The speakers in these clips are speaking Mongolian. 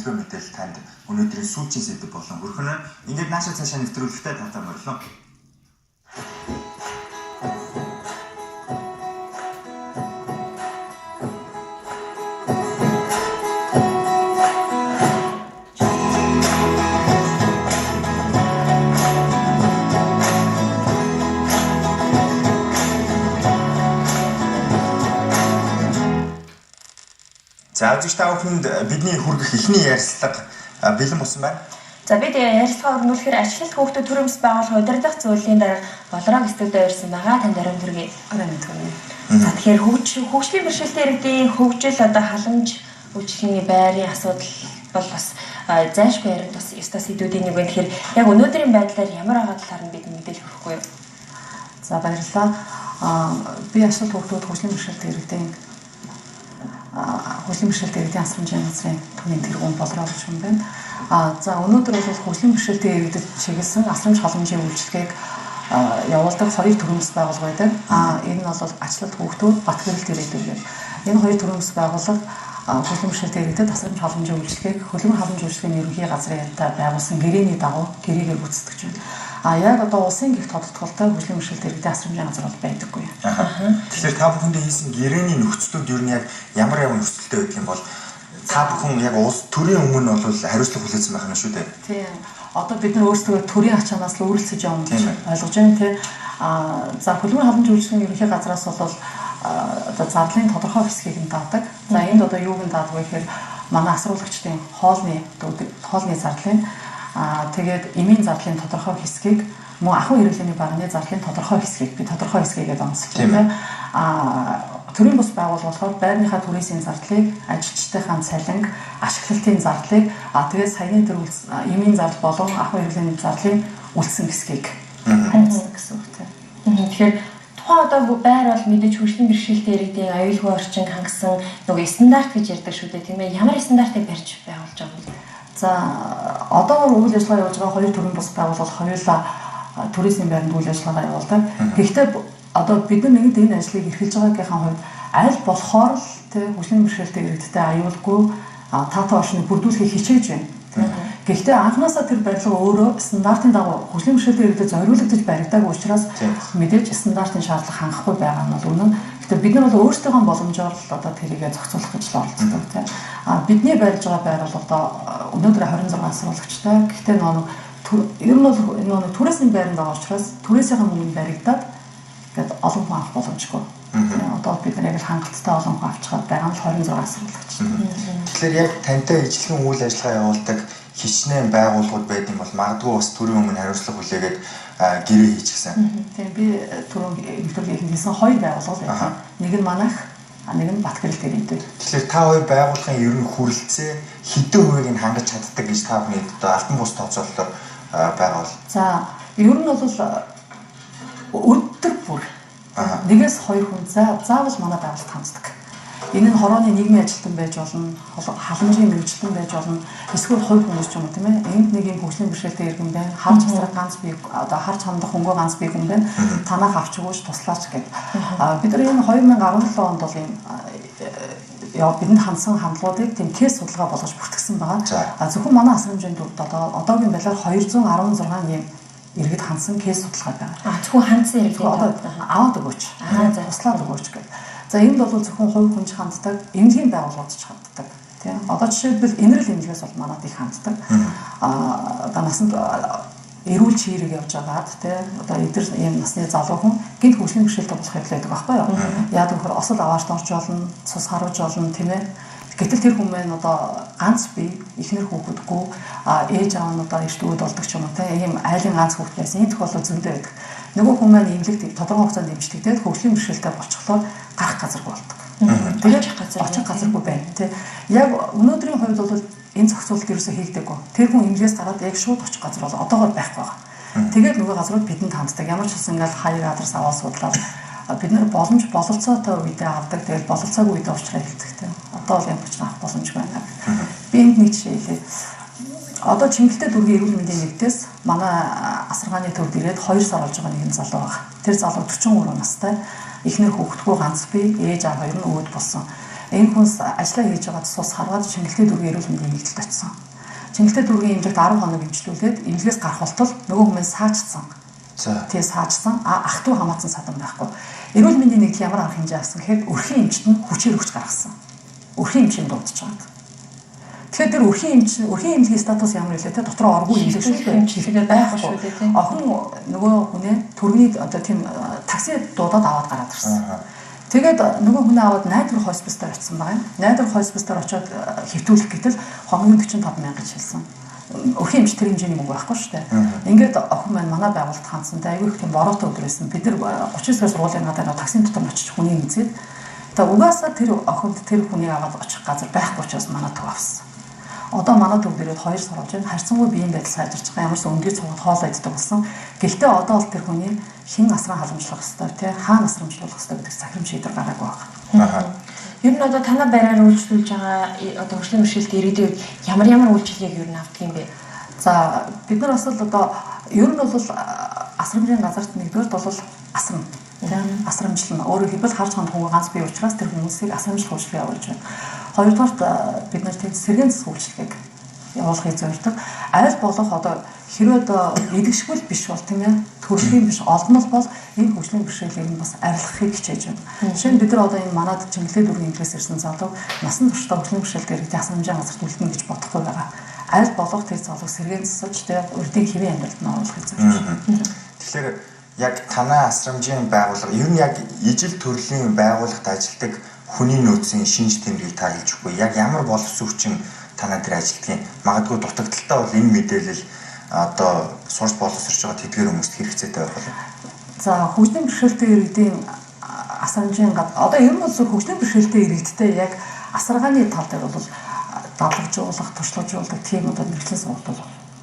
бэлтгэл мэдээлэл танд өнөөдрийн сүүлчийн сэдв болон өрхөнө ингээд наашаа цаашаа нэвтрүүлэгтээ татаа морилоо. За зөв та бүхэнд бидний хүргэх эхний ярилцлага бэлэн болсон байна. За бид ярилцлага өрнүүлэхээр Ачлалт Хүүхдүүд төрөмс байгуулах удирдах зүйлийн дараа Болорог студид ирсэн байгаа. Танд орон төргий. За тэгэхээр хөгжлийн бэрхшээлтэй иргэдийн хөгжил одоо халамж үйлчлэгийн байрын асуудал бол бас зайлшгүй яригд бас ёстой сэдвүүдийн нэг байна. Тэгэхээр яг өнөөдрийн байдлаар ямар байгаа талаар нь бид мэдээлэл өгөхгүй юу? За баярлалаа. Би Ачлалт Хүүхдүүд хөгжлийн бэрхшээлтэй иргэдийн хөгжлийн бэрхшээлтэй иргэдийн асрамжийн газрын түүний тэргүүн Болор гэж юм байна. За өнөөдөр бол хөгжлийн бэрхшээлтэй иргэдэд чиглэсэн асрамж халамжийн үйлчилгээг явуулдаг хоёр төрөмс байгуулга байдаг. Энэ нь бол Ачлалт Хүүхдүүд, Батгэрэлт иргэдүүд гэдэг. Энэ хоёр төрөмс байгуулга хөгжлийн бэрхшээлтэй иргэдэд асрамж халамжийн үйлчилгээг хөлбөмбөг халамж үйлчилгээний ерөнхий газрын янтаа байгуулсан гэрээний дагуу гэрээгээр гүйцэтгэж байна. Яг одоо улсын гихт тодтголтой хөгжлийн бэрхшээлтэй иргэдийн асрамжийн газар бол байдаггүй. Тэгэхээр та бүхэндээ хийсэн гэрээний нөхцлүүд ер нь яг ямар нөхцөлтэй байдаг юм бол та бүхэн яг улс төрийн өмнө бол хариуцлага хүлээсэн байх нь шүү дээ. Тийм. Одоо бид нар өөрсдөө төрийн ачаанаас л өөрчлөж явна гэж ойлгож байна тийм. За хөлбөмбөг халамж үйлчилгээний ерөнхий газраас бол одоо зарлалын тодорхой хэсгийг нь даадаг. За энд одоо юуг нь даадаг вэ гэхээр манай асруулагчдын хоолны зарлалын тэгээд эмийн зарлалын тодорхой хэсгийг мөн ахуй хэрэглээний багны зарлалын тодорхой хэсгийг би тодорхой хэсгээгээд онцлоо тийм. Төрийн бус байгууллага болохоор байрныхаа түрээсийн зардлыг, ажилчдынхаа цалинг, ашиглалтын зардлыг тэгээд саяны эмийн зардал болон ахуй хэрэглээний зардлын үлдсэн хэсгийг хариуцдаг гэсэн үг тийм. Тэгэхээр тухайн одоо байр бол мэдээж хөгжлийн бэрхшээлтэй иргэдийн аюулгүй орчин хангасан нөгөө стандарт гэж ярьдаг шүү дээ тийм ээ. Ямар стандартыг барьж байгуулж байгаа юм бэ? За одоо үйл ажиллагаа явуулж байгаа хоёр төрлийн бус байгууллага хоёулаа туризмын байранд үйл ажиллагаа явуулдаг. Гэхдээ одоо бид нар нэгд энэ ажлыг эрхэлж байгаагийнхаа хувьд аль болохоор л тийм хөгжлийн бэрхшээлтэй иргэдтэй аюулгүй таатай орчныг бүрдүүлэхийг хичээж байна. Гэхдээ анхнаасаа тэр барилга өөрөө стандартын дагуу хөгжлийн бэрхшээлтэй иргэдэд зориулагдаж баригдаагүй учраас мэдээж стандартын шаардлага хангахгүй байгаа нь бол үнэн. Гэхдээ бид нар бол өөрсдийнхөө боломжоор л одоо тэрийгэ зохицуулах гэж л оролцдог тийм. Бидний барьж байгаа байр бол одоо өнөөдөр 26 асруулагчтай. Гэхдээ ер нь бол энэ түрээсийн байранд байгаа учраас түрээсийн мөнгөнд баригдаад гэдэг олон хүн авах боломжгүй. Одоо бид нар яг л хангалттай олон хүн авчихад байгаа нь 26 асуулгач. Тэгэхээр яг тантай ижлэхэн үйл ажиллагаа явуулдаг хичнээн байгууллагууд байдсан бол магадгүй бас төрийн өмнө хариуцлага хүлээгээд гэрээ хийчихсэн. Тийм би түрүүн хэлсэн хоёр байгууллага байсан. Нэг нь манайх, нэг нь Батгэрэлт иргэдэг. Тэгэхээр та хоёр байгууллагын ер нь хүрэлцээ хэдэн хувийг нь хангаж чаддаг гэж та бүхний одоо алтан бус тооцоололоор байгаа бол. За ер нь бол өдөр бүр нэгээс хоёр хүн заавал манай байгууллагт ханддаг. Энэ нь хорооны нийгмийн ажилтан байж болно, халамжийн мэргэжилтэн байж болно, эсвэл хувь хүмүүс ч юм уу тийм ээ. Энд нэг юм хөгжлийн бэрхшээлтэй иргэн байна. Харж хасрах ганц бий одоо харж хандах хөнгөө ганц бий хүн байна. Танах авч өгөөч туслаач гэдэг. Бид нар энэ 2017 онд бол юм бидэнд хандсан хандлагуудыг тийм кейс судалгаа болгож бүртгэсэн байгаа. Зөвхөн манай асрамжийн төвд одоогийн байдлаар 216 юм иргэд хандсан кейс судалгаа байгаа. Зөвхөн хандсан иргэд аваад өгөөч. Туслаад өгөөч гэдэг. За энд бол зөвхөн хувь хүн ч ханддаг, эмнэлгийн байгууллагууд ч ханддаг. Тийм. Одоо жишээлбэл инэрл эмнэлгээс бол манад их ханддаг. Одоо насанд эрүүл чирэг явж байгаад тийм одоо эдгээр ийм насны залуу хүн гинт хөгжлийн бэрхшээлтэй болох хэрэгтэй байхгүй юу? Яг тэгэхээр осол аваарт орж болно, цус харуулж болно тийм ээ. Гэтэл тэр хүмүүс одоо ганц бие ихнэр хүүхэдгүй ээж аав нь одоо эрт үүд болдог ч юм уу тийм ийм айлын ганц хүүхэд байсан. Энэ тохиолдол зөндөө байдаг. Нөгөө хүмүүс маань имлэгт тодорхой хугацаанд дэмжлэгдээд хөгжлийн бэрхшээлтэй болчихлоо гарах газаргүй болдог. Тэгээд очих газаргүй байна тийм. Яг өнөөдрийн хувьд бол энэ зохицуулалт ерөөсөө хийгдэггүй. Тэр хүн имлгээс гараад яг шууд очих газар бол одоогоор байхгүй байгаа. Тэгээд нөгөө газрууд бидэнд ханддаг. Ямар ч гэсэн ингээл хаяг адрес аваад судлаад бид нар боломж бололцоотой үедээ авдаг. Тэгээд бололцоогүй үедээ уучраа хэлдэг тийм. Одоо бол ямар ч авах боломжгүй байна. Би энд нэг жишээ хэлье. Одоо Чингэлтэй дүүргийн эрүүл мэндийн нэгдээс манай асаргааны төвд ирээд 2 сар болж байгаа нэгэн залуу байгаа. Тэр залуу 43 настай. Эхнэр хүүхэдгүй ганц бие, ээж аав хоёр нь өвд болсон. Энэ хүнс ажиллаа хийж байгаа цус харгаад Чингэлтэй дүүргийн эрүүл мэндийн нэгдэлд очсон. Чингэлтэй дүүргийн эмнэлэгт 10 хоног эмчлүүлээд эмнэлгээс гарах болтол нөгөө хүмүүс саачсан. Тэгээ саачсан. Ах トゥ хамаатсан садан байхгүй. Эрүүл мэндийн нэгдэл ямар арга хэмжээ авсан гэхээр өрхийн эмчт нь хүчээр өгч гаргасан. Өрхийн эмчийн дуудаж байгаа. Тэгэхээр тэр өрхийн эмнэлгийн статус ямар вэ те дотроо оргүй эмнэлэг шүү дээ. Чихлээ байхгүй шүү дээ тийм. Охин нөгөө хүнээ төрний одоо тийм такси дуудаад аваад гараад ирсэн. Тэгээд нөгөө хүнээ аваад найдвар хоспистаар очсон байгаа юм. Найдвар хоспистаар очиод хэвтүүлэх гэтэл хоногийн 45,000 гэж хэлсэн. Өрхийн эмч тэр хэмжээний мөнгө байхгүй шүү дээ. Ингээд охин маань манай байгууллагт хандсантай айгүй их тийм бороотой өдөр байсан. Бид нар 39 сар сургуулийн гадаа таксин дотор очиж хүний үзээд тэгээ угаасаа тэр охинд тэр хүнийг аваад очих газар байхгүй учраас манай төв авсан. Одоо манай төв дээрээ 2 сар болж байна. Харьцангуй биеийн байдал сайжирч байгаа. Ямарс өнгийн цугад хоол иддэг болсон. Гэхдээ одоо бол тэр хүний хэн асран халамжлах ёстой, тий хаана асрамжлуулах ёстой гэдэг захирам шийдвэр гаргаагүй байна. Ер нь одоо танай байраар үйлчлүүлж байгаа одоо хөгжлийн бэрхшээлт иргэдийн үед ямар үйлчлэгийг ер нь авдаг юм бэ? За бид нар бас л одоо ер нь бол асрамжийн газарт нэгдүгээр бол асрам тийм асрамжлал өөрөөр хэлбэл харж ханд хүн ганц бий учраас тэр хүмүүсийг асрамжлах үйлчлэг явуулж байна. Хоёрдугаар бид нар тийм сэргээн засаг үйлчлэгийг явуулахыг зорддог. Аль болох одоо хэрвээ одоо эдгэшгүй биш бол тийм ээ төрөлхийн биш олдмол бол энэ хөгжлийн бэрхшээлийг нь бас арилгахыг хичээж байна. Жишээ нь бид нар одоо энэ манад Чингэлтэй дүүргийн эмнэлгээс ирсэн залуу насан туршдаа хөгжлийн бэрхшээлтэй иргэдийн асрамжийн газарт үлдэнэ гэж бодохгүй байгаа. Аль болох тэр залуу сэргээн засаж тийм урдын хэвийн амьдралд нь оруулахыг зорж байна. Тэгэхээр яг танай асрамжийн байгууллага ер нь яг ижил төрлийн байгууллагт ажилладаг хүний нөөцийн шинж тэмдгийг та хэлж өгөхгүй. Яг ямар боловсрогчин танай дээр ажилладгийг магадгүй дутагдaltaй бол энэ мэдээлэл одоо сурч боловсрч байгаа тэдгээр хүмүүст хэрэгцээтэй байх болов. За хөгжлийн бэрхшээлтэй иргэдийн асрамжийн одоо ер нь бол хөгжлийн бэрхшээлтэй иргэдтэй яг асаргааны тал дээр бол дадлagжуулах, туршлагажуулдаг тийм одоо мэргэжлийн сургууль бол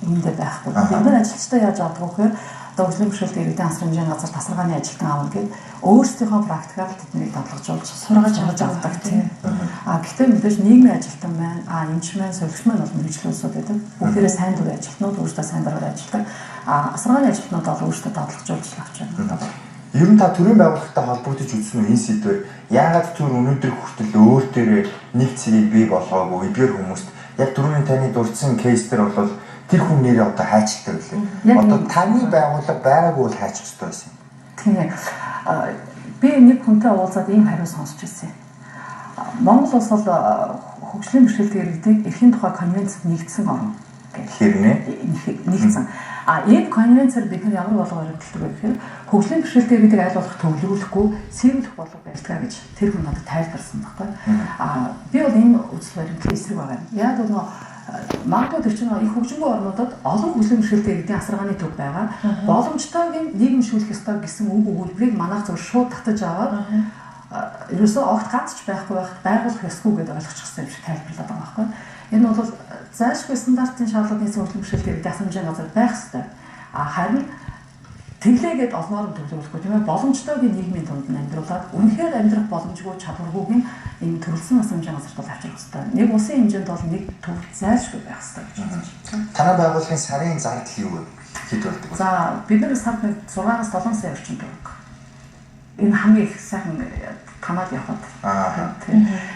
үүндээ байхгүй. Бид нар ажилчдаа яаж авдаг вэ гэхээр одоо хөгжлийн бэрхшээлтэй иргэдийн асрамжийн газар тасаргааны ажилтан аавна гэд өөрсдийнхөө практикаар тэднийг дадлagжуулж сургаж авдаг тийм. Гэхдээ мэдээж нийгмийн ажилтан байна. Эмч маань, сувгч маань бол мэргэжлүүлсүүд байдаг. Бүгдээрээ сайн дурын ажилтнууд өөрсдөө сайн дураар ажилладаг. Асаргааны ажилтнууд бол өөрсдөө дадлagжуулж авч байна. Ер нь та төрийн байгууллагатай холбогдож үзсэн үү энэ сэдвээр яагаад түр өнөөдөр хүртэл өөр дээрээ нэг цэгийг бий болгоогүй эдгээр хүмүүст яг түрүүний таны дурдсан кейс дээр бол тэр хүн нэрээ одоо хайчилтай байлээ. Одоо таны байгууллага байгаагүй бол хайчих ёстой байсан. Тийм ээ. Би нэг хүнтэй уулзаад ийм хариу сонсч ирсэн. Монгол улс бол хөгжлийн бэрхшээлтэй иргэдийг эрхийн тухай конвенцэд нэгдсэн орн гэхээр нэгдсэн. Энэ конвенцээр бид нар ямар болгоо өрөвдөлдөг вэ гэхээр хөгжлийн бэрхшээлтэй иргэдийг аль болох төвлөрүүлэхгүй сэрүүлэх болов байлтгаа гэж тэр хүн надад тайлбарсан байхгүй. Би бол энэ үзэл баримтлалын эсрэг байгаа юм. Яг бол магадгүй тэр чинь их хөгжингүй орнуудад олон хөгжлийн бэрхшээлтэй иргэдийн асаргааны төв байгаа. Боломжтойг нийгэмшүүлэх ёстой гэсэн үг өгүүлбэрийг манайх зөв шууд татаж аваад ерөөсөө огт ганц ч байхгүй байхад байгуулах ёсгүй гэдээ ойлгочих хэрэгтэй юм шиг тайлбарлаад байгаа байхгүй. Энэ бол зайлшгүй стандартын шаардлагын хөгжлийн бэрхшээлтэй иргэдийн асрамжийн газар байх ёстой. Харин тэглээгээд олноор нь төвлөрүүлэхгүй тийм ээ боломжтойгийн нийгмийн дунд нь амьдруулад үнэхээр амьдрах боломжгүй чадваргүйг нь энэ төрөлсөн асрамжийн газарт бол авчрах ёстой. Нэг улсын хэмжээнд бол нэг төв зайлшгүй байх ёстой гэж бодож байна. Танай байгууллагын сарын зардал юу вэ? Хэд болдог вэ? За бид нар сард 6-аас 7 сая орчим төгрөг. Энэ хамгийн их сайхан танаад явхад.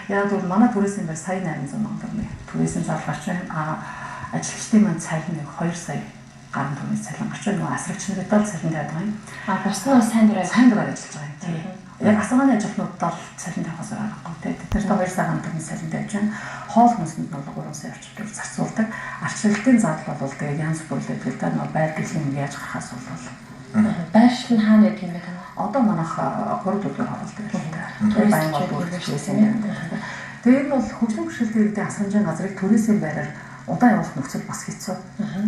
Яг бол манай түрээсийн байр сая 800 сая төгрөг. Түрээсийн зардал гарч байна. Ажилчдын маань цалин 2 сая гаруй төгрөгийн цалин гарч байна. Асрагч нарт бол цалин тавьдаг юм. Бус нь сайн дураар ажиллаж байгаа юм. Яг асаргааны ажилтнуудад цалин тавихаас аргагүй тийм. Тэр 2 сая гаруй төгрөгийн цалин тавьж байна. Хоол хүнсэнд бол 3 сая орчим төгрөг зарцуулдаг. Арчлалтын зардал бол тэгээд янз бүр л байдаг. Тэр нөө байр дэглэм яаж гарахаас бол байршил нь хаана байдаг юм бэ танаа? Одоо манайх 3 төрлийн хоолтой байна. Баян бол төрөлсөн юм. Тэгээд энэ бол хөгжлийн бэрхшээлтэй иргэдийн асрамжийн газрыг төрөөсийн байраар удаан явуулах нөхцөл бас хэцүү.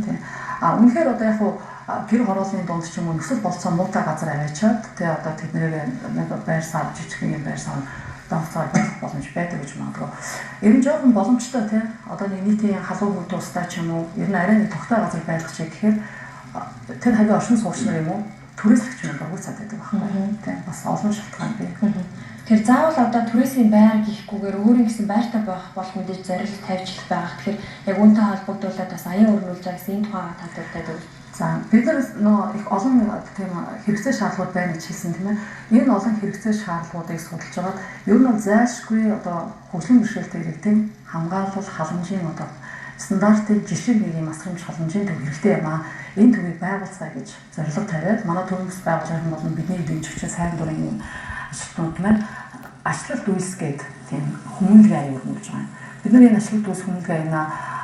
Тийм. Үнэхээр одоо яг гэр хорооллын дунд ч юм уу нөхцөл болцоо муутай газар аваачаад тэгээ одоо тэднэрээ нэг байр сав жижиг юм байр сав давцаар байх боломж байдаг гэж магадгүй. Ер нь жоохон боломжтой тийм. Одоо нэг нийтийн халуун хөл тусдаа ч юм уу ер нь арай нэг тогттой газар байлгах чиг гэхээр тэр хавийн оршин суугч нар юм уу түрээслэгч нар дургуй цаад байдаг байна. Тийм бас олон шалтгаан бий. Тэр заавал одоо түрээсийн байр гихгүйгээр өөрийн гэсэн байртай байх болох мэдээж зорилт тавьж байгаа. Тэгэхээр яг үүнтэй холбогдуулаад бас аян өрнүүлж байгаа гэсэн энэ тухайга татвартай За бид нар их олон тийм хэрэгцээ шаардлагууд байна гэж хэлсэн тийм ээ. Энэ олон хэрэгцээ шаардлагуудыг судалж байгаад ер нь бол зайлшгүй одоо хөгжлийн бэрхшээлтэй иргэдийн хамгаалал халамжийн одоо стандартын жишээ нэг юм асрамж халамжийн төв хэрэгтэй юм аа. Энэ төвийг байгуулцгаая гэж зорилго тавиад манай төвөөс байгуулгын болон бидний эдийн засгийн сайн дурын ажилтнууд маань ачлалт үйлсгээд тийм хүмүүнлэгийн аяа өргөн гэж байгаа. Бид нар энэ ачлалт үйлс хүмүүнлэгийн аяа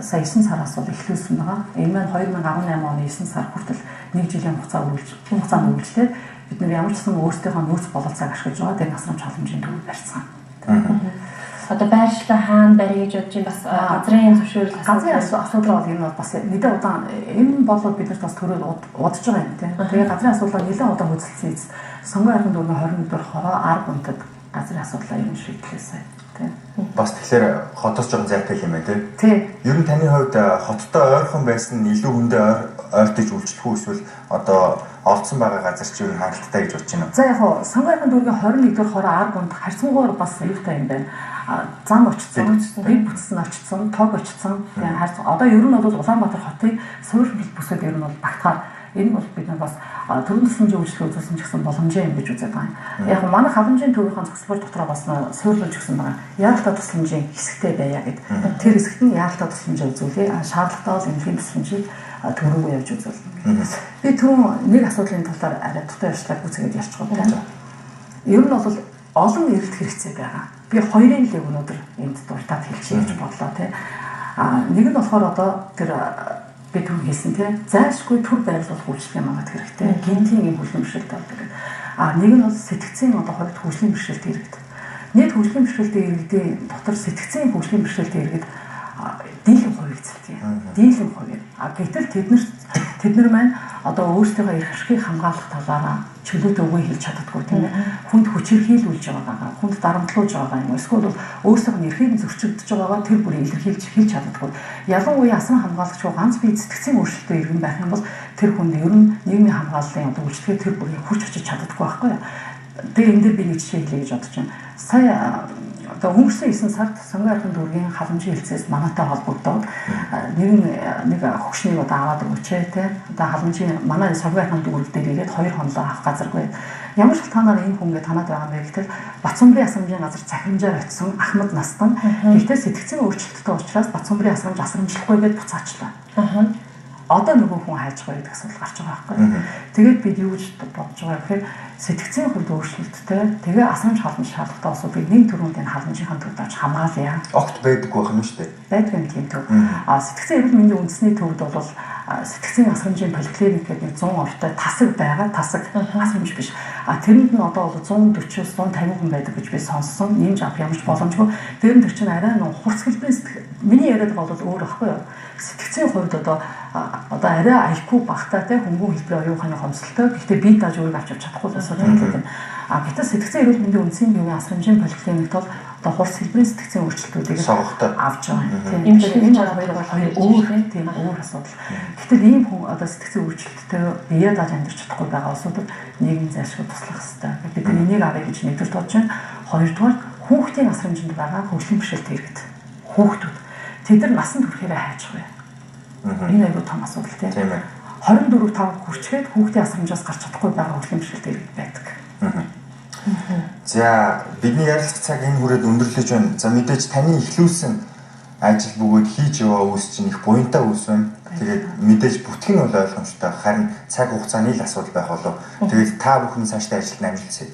сая 9 сараас бол эхлүүлсэн байгаа. Энэ маань 2018 оны 9 сар хүртэл 1 жилийн хугацаанд үргэлжлээд бид нар ямар ч гэсэн өөрсдийнхөө нөөц бололцоог ашиглаж байгаа тийм асрамж халамжийн төвийг барьсан. Одоо байршлаа хаана барья гэж бодож бас газрын зөвшөөрөл асуудал бол энэ бол бас нэгэн удаан энэ болоод бид нарт бас төрөөр удаж байгаа юм тийм. Тэгээ газрын асуудал нэлээд удаан хөдөлсөн эц сонгон айхын дөрвөн 21 дэх хороо 10 гунтад газрын асуудлаа юм шийдлээсэй тийм. Бас тэгэхээр хотоос жоохон зайтай юм байна тийм. Ер нь таны хувьд хоттой ойрхон байсан нь илүү хүндээ ойртож үйлчлэх үү эсвэл одоо олдсон байгаа газар чи юу хангалттай гэж бодож байна уу? За яг хоо сонгон айхын дөрвөн 21 дэх хороо 10 гунт харьцангуйгаар бас юутай юм байна. Зам очсон, бие бүтсэн очсон, тог очсон. Тэгээ харц одоо ер нь бол Улаанбаатар хотын суурь бүсэд ер нь бол багтахаар энэ бол бид нар бас төрийн тусламжийн үйлчлэг үзүүлсэн ч гэсэн боломжтой юм гэж үздэг байна. Яг манай халамжийн төвийн зохицлогч дотроо бас суйрлуулж өгсөн байгаа. Яалтаа тусламжийн хэсэгтэй байя гэд. Тэр хэсэгт нь яалтаа тусламжийг үзүүлээ. Шаардлагатай бол эмнэлгийн тусламжийг төрөөгөө явж үзүүлнэ. Би түрүүн нэг асуудлын талаар арай дутуу ярьцлага үзгээд ярьчих гоо. Ер нь бол олон эрэлт хэрэгцээ байгаа. Би хоёрын л өнөөдөр энд дуртаад хэлчихье гэж бодлоо тий. Нэг нь болохоор одоо тэр би түрүү хэлсэн тий. Зайлшгүй төр байрлал хөгжих юм аа хэрэгтэй. Гинтийн юм хөгжлийн бэрхшээлтэй байдаг. Нэг нь бол сэтгцийн одоо хувьд хөгжлийн бэрхшээлтэй иргэд. Нийт хөгжлийн бэрхшээлтэй иргэдийн дотор сэтгцийн хөгжлийн бэрхшээлтэй иргэд дийлэн хувийг эзэлдэг. Дийлэн хувийг. Гэтэл тэд нар маань одоо өөрсдийнхөө эрх ашигыг хамгаалах талаараа чөлөөтэй үгүй хэлж чаддаггүй тийм ээ. Хүнд хүчирхийлүүлж байгаа, хүнд дарамтлуулж байгаа юм. Эсвэл өөрсдийнх нь эрхийг зөрчигдөж байгаагаа тэр бүрийг илэрхийлж хэлж чаддаггүй. Ялангуяа асран хамгаалагч ганц бие сэтгцийн өөрчлөлтөд иргэн байх юм бол тэр хүнд ер нь нийгмийн хамгааллын одоо үйлчлэгээ тэр бүрийг хүч очиж чаддаггүй байхгүй юу? Тэгээ энэ дээр би нэг жишээ хэлье гэж бодож байна. Сая одоо өнгөрсөн 9 сард сонгон айхын дүүргийн халамжийн хэлцээс манайтай холбогдоод нэг хөгшнийг одоо аваад өгөөч те. Одоо халамжийн манай сонгон айхын дүүрэг дээр ирээд 2 хонлоо авах газаргүй. Ямар шалтгаанаар энэ хүн ингээд танаад байгаа юм бэ гэхээр Бацумбрын асрамжийн газар цахимжаар очсон Ахмад Настан гэхдээ сэтгцийн өөрчлөлттэй учраас Бацумбрын асрамж асрамжлахгүй гэж буцаачлаа. Одоо нөгөө хүн хайж байгаа гэдэг асуудал гарч байгаа байхгүй. Тэгээд бид юу гэж бодож байгаа гэхээр сэтгцийн хувьд өөрчлөлттэй тэгээ асрамж халамж шаардлагатай асуудыг нэг төрөнд энэ халамжийнхаа төвд авч хамгаалъя. Огт байдаг байх юм шүү дээ. Байдаг юм тийм төв. Сэтгцийн эрүүл мэндийн үндэсний төвд бол сэтгцийн асрамжийн поликлиник гэдэг нэг 100 ортой тасаг байгаа. Тасаг асрамж биш. Тэрэнд нь одоо бол 140-150 хүн байдаг гэж би сонссон. Нэмж авах ямарч боломжгүй. Тэрэнд чинь арай нэг хурц хэлбэрийн миний яриад бол өөр ахгүй юу? Сэтгцийн хувьд одоо арай IQ багтаа те хөнгөн хэлбэрийн оюуханы хомсолтой. Гэхдээ би тааж өөрийг авч чадахгүй л асуудал гэдэг нь. Гэтэл сэтгцийн эрүүл мэндийн үндэсний төвийн асрамжийн поликлиникт бол одоо хурц хэлбэрийн сэтгцийн өөрчлөлтүүдийг авч байгаа. Тийм энэ хоёр тийм өөр асуудал. Гэтэл ийм хүн одоо сэтгцийн өөрчлөлттэй бие дааж амьдарч чадахгүй байгаа улсуудад нийгэм зайлшгүй туслах хэрэгтэй. Бид энийг авъя гэж нэгдүгээр бодож байна. Хоёрдугаар хүүхдийн асрамжинд байгаа хөгжлийн бэрхшээлтэй иргэд. Хүүхдүүд тэд нар насанд хүрэхээрээ хайж байгаа. Энэ аюул том асуудал тийм. 24-5 хүрчгээд хүүхдийн асрамжаас гарч чадахгүй байгаа хөгжлийн бэрхшээлтэй иргэд байдаг. За бидний ярилцах цаг энэ хүрээд өндөрлөж байна. За мэдээж таны эхлүүлсэн ажил бөгөөд хийж яваа үс чинь их буянтай үс байна. Тэгээд мэдээж бүтэх нь бол ойлгомжтой. Харин цаг хугацааны л асуудал байх болов. Тэгээд та бүхэн цаашдаа ажилд амжилт